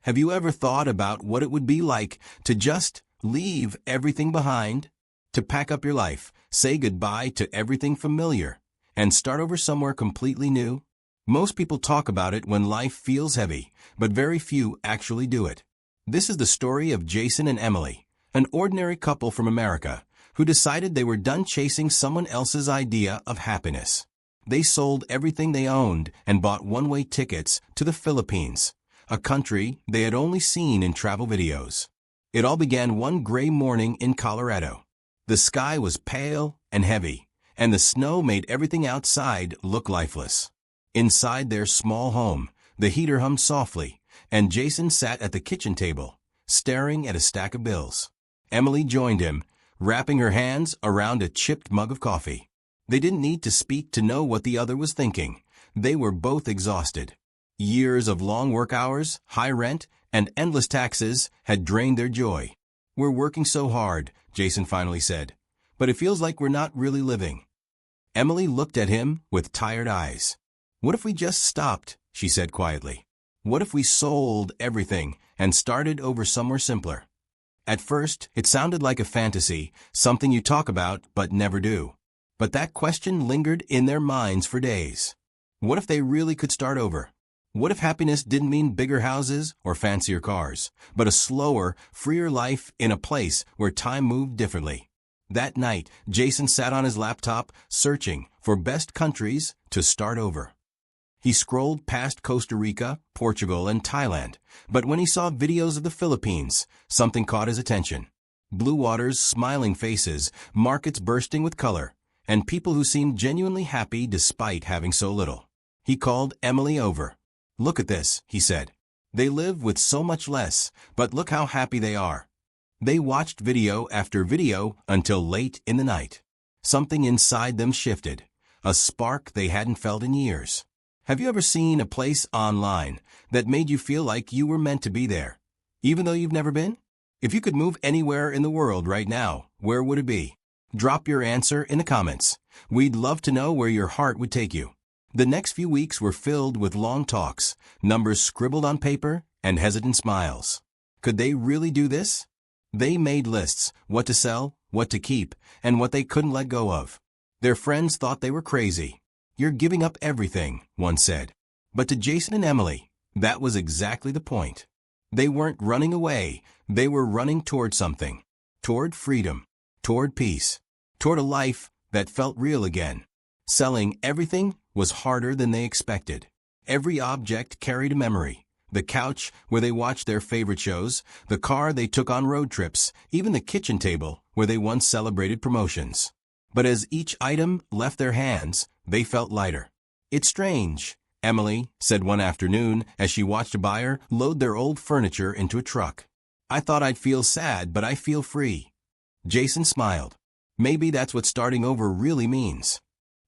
Have you ever thought about what it would be like to just leave everything behind? To pack up your life, say goodbye to everything familiar, and start over somewhere completely new? Most people talk about it when life feels heavy, but very few actually do it. This is the story of Jason and Emily, an ordinary couple from America, who decided they were done chasing someone else's idea of happiness. They sold everything they owned and bought one-way tickets to the Philippines, a country they had only seen in travel videos. It all began one gray morning in Colorado. The sky was pale and heavy, and the snow made everything outside look lifeless. Inside their small home, the heater hummed softly, and Jason sat at the kitchen table, staring at a stack of bills. Emily joined him, wrapping her hands around a chipped mug of coffee. They didn't need to speak to know what the other was thinking. They were both exhausted. Years of long work hours, high rent, and endless taxes had drained their joy. "We're working so hard," Jason finally said, "but it feels like we're not really living." Emily looked at him with tired eyes. "What if we just stopped?" she said quietly. "What if we sold everything and started over somewhere simpler?" At first, it sounded like a fantasy, something you talk about but never do. But that question lingered in their minds for days. What if they really could start over? What if happiness didn't mean bigger houses or fancier cars, but a slower, freer life in a place where time moved differently? That night, Jason sat on his laptop, searching for best countries to start over. He scrolled past Costa Rica, Portugal, and Thailand, but when he saw videos of the Philippines, something caught his attention. Blue waters, smiling faces, markets bursting with color, and people who seemed genuinely happy despite having so little. He called Emily over. "Look at this," he said. "They live with so much less, but look how happy they are." They watched video after video until late in the night. Something inside them shifted, a spark they hadn't felt in years. Have you ever seen a place online that made you feel like you were meant to be there, even though you've never been? If you could move anywhere in the world right now, where would it be? Drop your answer in the comments. We'd love to know where your heart would take you. The next few weeks were filled with long talks, numbers scribbled on paper, and hesitant smiles. Could they really do this? They made lists, what to sell, what to keep, and what they couldn't let go of. Their friends thought they were crazy. "You're giving up everything," one said. But to Jason and Emily, that was exactly the point. They weren't running away, they were running toward something. Toward freedom, toward peace, toward a life that felt real again. Selling everything was harder than they expected. Every object carried a memory. The couch where they watched their favorite shows, the car they took on road trips, even the kitchen table where they once celebrated promotions. But as each item left their hands, they felt lighter. "It's strange," Emily said one afternoon as she watched a buyer load their old furniture into a truck. "I thought I'd feel sad, but I feel free." Jason smiled. Maybe that's what starting over really means.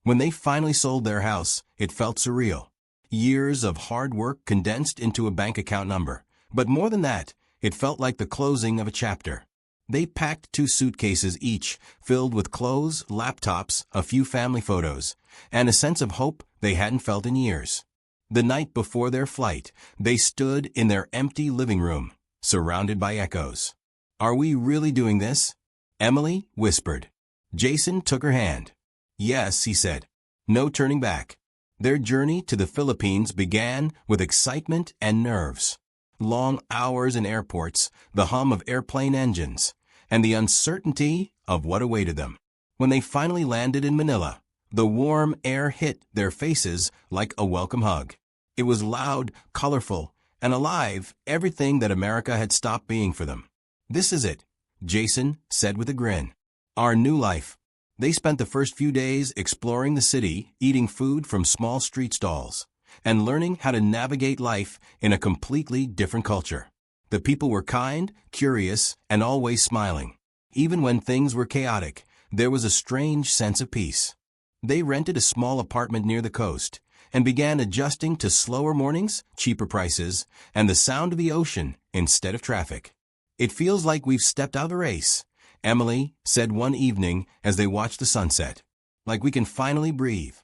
When they finally sold their house, it felt surreal. Years of hard work condensed into a bank account number. But more than that, it felt like the closing of a chapter. They packed 2 suitcases each, filled with clothes, laptops, a few family photos, and a sense of hope they hadn't felt in years. The night before their flight, they stood in their empty living room, surrounded by echoes. "Are we really doing this?" Emily whispered. Jason took her hand. "Yes," he said. "No turning back." Their journey to the Philippines began with excitement and nerves. Long hours in airports, the hum of airplane engines, and the uncertainty of what awaited them. When they finally landed in Manila, the warm air hit their faces like a welcome hug. It was loud, colorful, and alive, everything that America had stopped being for them. "This is it," Jason said with a grin. "Our new life." They spent the first few days exploring the city, eating food from small street stalls, and learning how to navigate life in a completely different culture. The people were kind, curious, and always smiling. Even when things were chaotic, there was a strange sense of peace. They rented a small apartment near the coast and began adjusting to slower mornings, cheaper prices, and the sound of the ocean instead of traffic. "It feels like we've stepped out of a race," Emily said one evening as they watched the sunset. "Like we can finally breathe."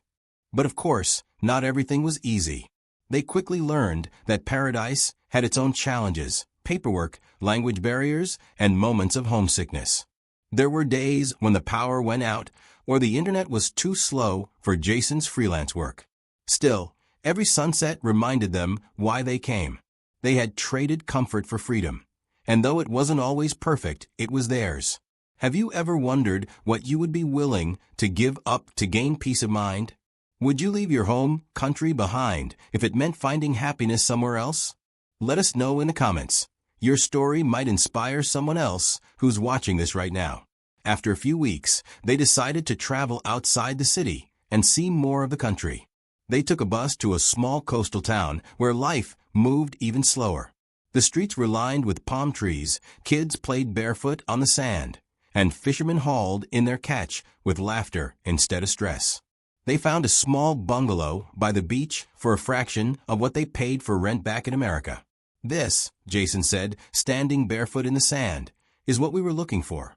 But of course, not everything was easy. They quickly learned that paradise had its own challenges, paperwork, language barriers, and moments of homesickness. There were days when the power went out or the internet was too slow for Jason's freelance work. Still, every sunset reminded them why they came. They had traded comfort for freedom. And though it wasn't always perfect, it was theirs. Have you ever wondered what you would be willing to give up to gain peace of mind? Would you leave your home country behind if it meant finding happiness somewhere else? Let us know in the comments. Your story might inspire someone else who's watching this right now. After a few weeks, they decided to travel outside the city and see more of the country. They took a bus to a small coastal town where life moved even slower. The streets were lined with palm trees, kids played barefoot on the sand, and fishermen hauled in their catch with laughter instead of stress. They found a small bungalow by the beach for a fraction of what they paid for rent back in America. This, Jason said, standing barefoot in the sand, is what we were looking for.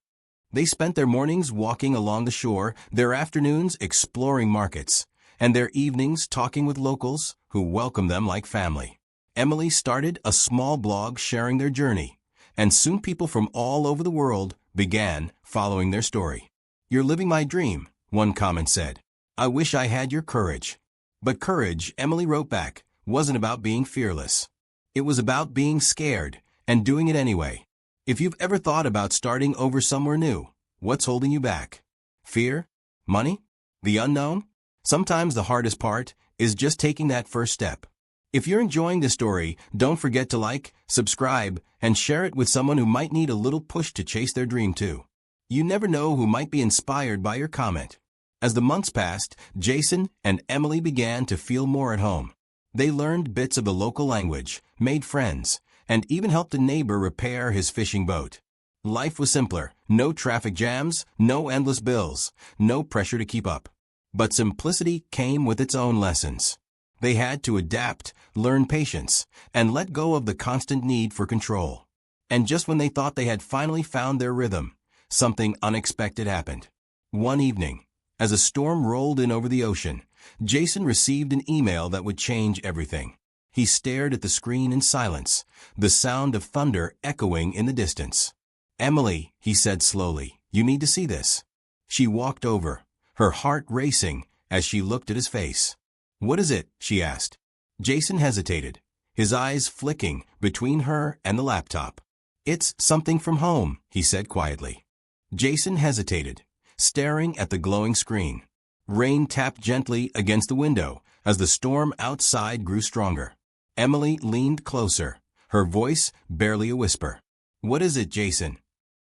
They spent their mornings walking along the shore, their afternoons exploring markets, and their evenings talking with locals who welcomed them like family. Emily started a small blog sharing their journey, and soon people from all over the world began following their story. "You're living my dream," one comment said. "I wish I had your courage." But courage, Emily wrote back, wasn't about being fearless. It was about being scared and doing it anyway. If you've ever thought about starting over somewhere new, what's holding you back? Fear? Money? The unknown? Sometimes the hardest part is just taking that first step. If you're enjoying this story, don't forget to like, subscribe, and share it with someone who might need a little push to chase their dream too. You never know who might be inspired by your comment. As the months passed, Jason and Emily began to feel more at home. They learned bits of the local language, made friends, and even helped a neighbor repair his fishing boat. Life was simpler, no traffic jams, no endless bills, no pressure to keep up. But simplicity came with its own lessons. They had to adapt, learn patience, and let go of the constant need for control. And just when they thought they had finally found their rhythm, something unexpected happened. One evening, as a storm rolled in over the ocean, Jason received an email that would change everything. He stared at the screen in silence, the sound of thunder echoing in the distance. "Emily," he said slowly, "you need to see this." She walked over, her heart racing as she looked at his face. "What is it?" she asked. Jason hesitated, his eyes flicking between her and the laptop. "It's something from home," he said quietly. Jason hesitated, staring at the glowing screen. Rain tapped gently against the window as the storm outside grew stronger. Emily leaned closer, her voice barely a whisper. "What is it, Jason?"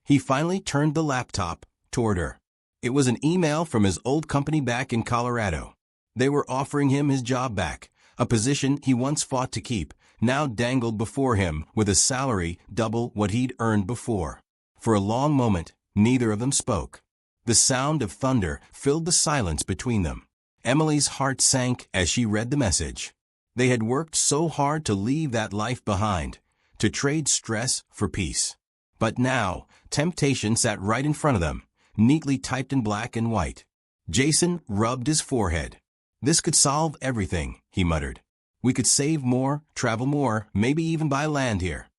He finally turned the laptop toward her. It was an email from his old company back in Colorado. They were offering him his job back, a position he once fought to keep, now dangled before him with a salary double what he'd earned before. For a long moment, neither of them spoke. The sound of thunder filled the silence between them. Emily's heart sank as she read the message. They had worked so hard to leave that life behind, to trade stress for peace. But now, temptation sat right in front of them, neatly typed in black and white. Jason rubbed his forehead. "This could solve everything," he muttered. "We could save more, travel more, maybe even buy land here."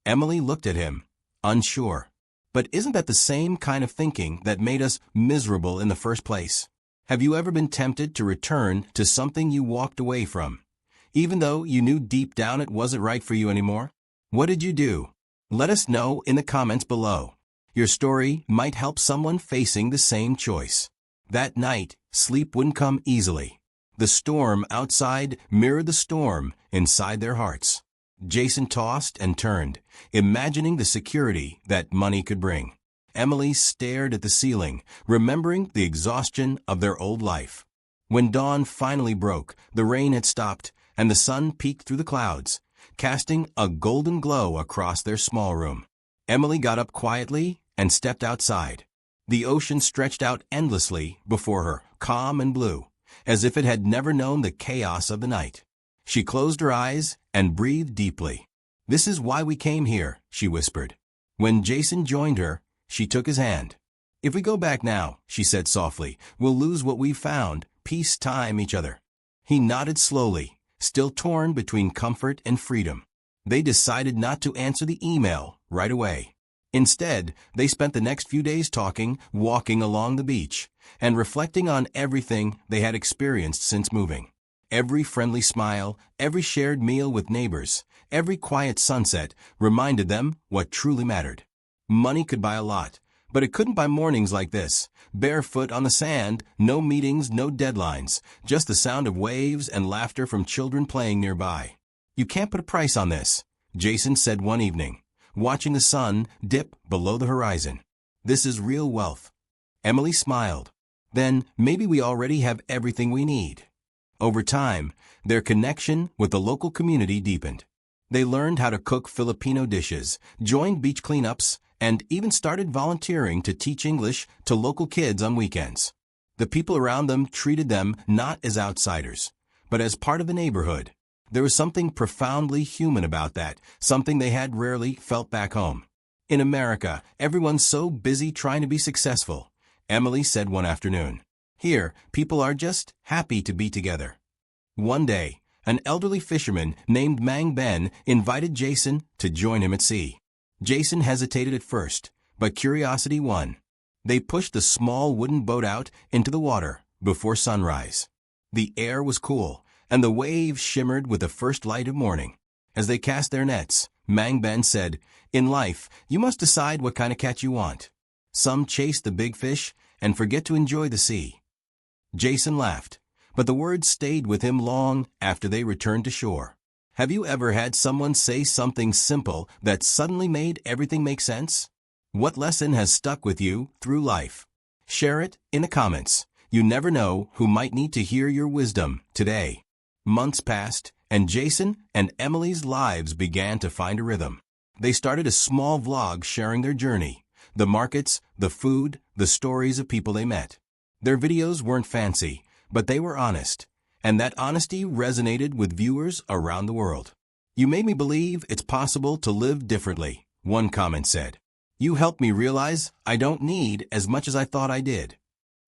Emily looked at him, unsure. But isn't that the same kind of thinking that made us miserable in the first place? Have you ever been tempted to return to something you walked away from, even though you knew deep down it wasn't right for you anymore? What did you do? Let us know in the comments below. Your story might help someone facing the same choice. That night, sleep wouldn't come easily. The storm outside mirrored the storm inside their hearts. Jason tossed and turned, imagining the security that money could bring. Emily stared at the ceiling, remembering the exhaustion of their old life. When dawn finally broke, the rain had stopped, and the sun peeked through the clouds, casting a golden glow across their small room. Emily got up quietly and stepped outside. The ocean stretched out endlessly before her, calm and blue, as if it had never known the chaos of the night. She closed her eyes and breathed deeply. "This is why we came here," she whispered. When Jason joined her, she took his hand. "If we go back now," she said softly, "we'll lose what we've found, peace, time, each other." He nodded slowly, still torn between comfort and freedom. They decided not to answer the email right away. Instead, they spent the next few days talking, walking along the beach, and reflecting on everything they had experienced since moving. Every friendly smile, every shared meal with neighbors, every quiet sunset reminded them what truly mattered. Money could buy a lot, but it couldn't buy mornings like this. Barefoot on the sand, no meetings, no deadlines, just the sound of waves and laughter from children playing nearby. "You can't put a price on this," Jason said one evening, watching the sun dip below the horizon. "This is real wealth." Emily smiled. "Then maybe we already have everything we need." Over time, their connection with the local community deepened. They learned how to cook Filipino dishes, joined beach cleanups, and even started volunteering to teach English to local kids on weekends. The people around them treated them not as outsiders, but as part of the neighborhood. There was something profoundly human about that, something they had rarely felt back home. "In America, everyone's so busy trying to be successful," Emily said one afternoon. "Here, people are just happy to be together." One day, an elderly fisherman named Mang Ben invited Jason to join him at sea. Jason hesitated at first, but curiosity won. They pushed the small wooden boat out into the water before sunrise. The air was cool, and the waves shimmered with the first light of morning. As they cast their nets, Mang Ben said, "In life, you must decide what kind of catch you want. Some chase the big fish and forget to enjoy the sea." Jason laughed, but the words stayed with him long after they returned to shore. Have you ever had someone say something simple that suddenly made everything make sense? What lesson has stuck with you through life? Share it in the comments. You never know who might need to hear your wisdom today. Months passed, and Jason and Emily's lives began to find a rhythm. They started a small vlog sharing their journey, the markets, the food, the stories of people they met. Their videos weren't fancy, but they were honest, and that honesty resonated with viewers around the world. "You made me believe it's possible to live differently," one comment said. "You helped me realize I don't need as much as I thought I did."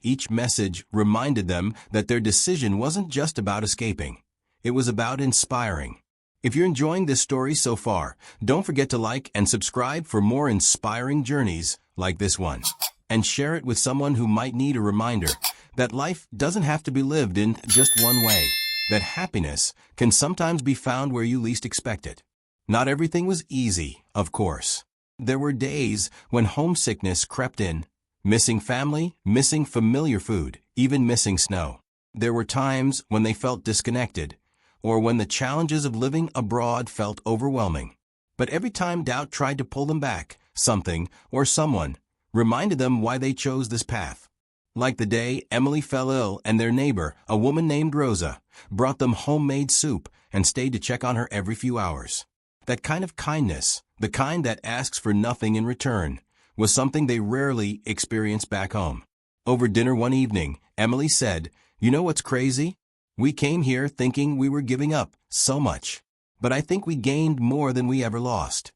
Each message reminded them that their decision wasn't just about escaping. It was about inspiring. If you're enjoying this story so far, don't forget to like and subscribe for more inspiring journeys like this one. And share it with someone who might need a reminder that life doesn't have to be lived in just one way, that happiness can sometimes be found where you least expect it. Not everything was easy, of course. There were days when homesickness crept in, missing family, missing familiar food, even missing snow. There were times when they felt disconnected, or when the challenges of living abroad felt overwhelming. But every time doubt tried to pull them back, something or someone reminded them why they chose this path. Like the day Emily fell ill and their neighbor, a woman named Rosa, brought them homemade soup and stayed to check on her every few hours. That kind of kindness, the kind that asks for nothing in return, was something they rarely experienced back home. Over dinner one evening, Emily said, "You know what's crazy? We came here thinking we were giving up so much, but I think we gained more than we ever lost."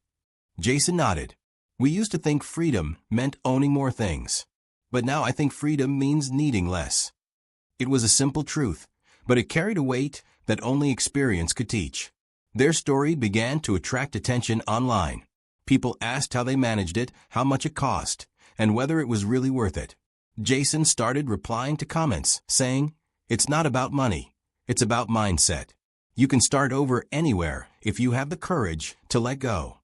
Jason nodded. "We used to think freedom meant owning more things, but now I think freedom means needing less." It was a simple truth, but it carried a weight that only experience could teach. Their story began to attract attention online. People asked how they managed it, how much it cost, and whether it was really worth it. Jason started replying to comments, saying, "It's not about money, it's about mindset. You can start over anywhere if you have the courage to let go."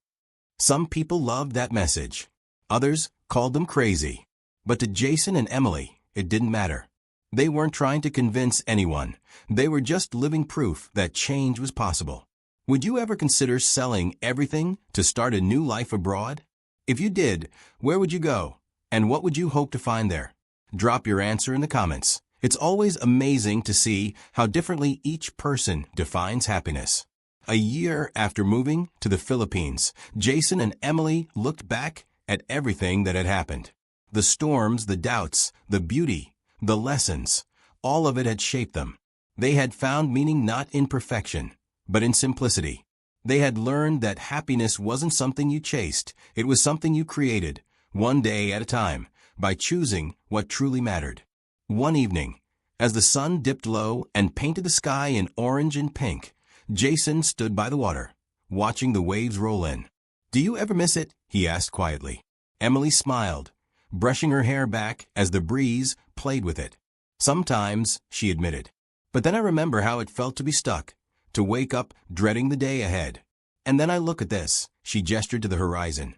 Some people loved that message. Others called them crazy. But to Jason and Emily, it didn't matter. They weren't trying to convince anyone. They were just living proof that change was possible. Would you ever consider selling everything to start a new life abroad? If you did, where would you go? And what would you hope to find there? Drop your answer in the comments. It's always amazing to see how differently each person defines happiness. A year after moving to the Philippines, Jason and Emily looked back at everything that had happened. The storms, the doubts, the beauty, the lessons, all of it had shaped them. They had found meaning not in perfection, but in simplicity. They had learned that happiness wasn't something you chased, it was something you created, one day at a time, by choosing what truly mattered. One evening, as the sun dipped low and painted the sky in orange and pink, Jason stood by the water, watching the waves roll in. "Do you ever miss it?" he asked quietly. Emily smiled, brushing her hair back as the breeze played with it. "Sometimes," she admitted. "But then I remember how it felt to be stuck, to wake up dreading the day ahead. And then I look at this," she gestured to the horizon,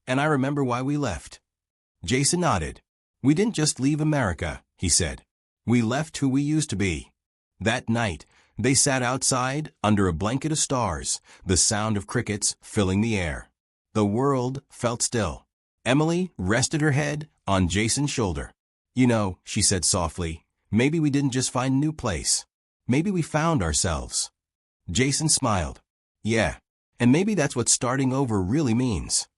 "and I remember why we left." Jason nodded. "We didn't just leave America," he said. "We left who we used to be." That night, they sat outside under a blanket of stars, the sound of crickets filling the air. The world felt still. Emily rested her head on Jason's shoulder. "You know," she said softly, "maybe we didn't just find a new place. Maybe we found ourselves." Jason smiled. "Yeah, and maybe that's what starting over really means."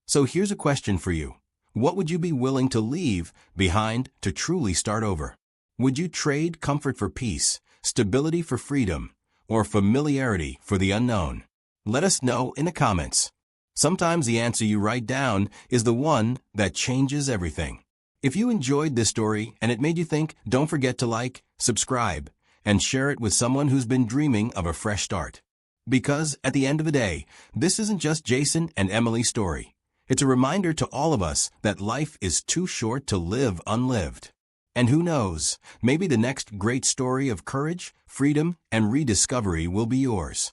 So here's a question for you. What would you be willing to leave behind to truly start over? Would you trade comfort for peace, stability for freedom, or familiarity for the unknown? Let us know in the comments. Sometimes the answer you write down is the one that changes everything. If you enjoyed this story and it made you think, don't forget to like, subscribe, and share it with someone who's been dreaming of a fresh start. Because at the end of the day, this isn't just Jason and Emily's story. It's a reminder to all of us that life is too short to live unlived. And who knows, maybe the next great story of courage, freedom, and rediscovery will be yours.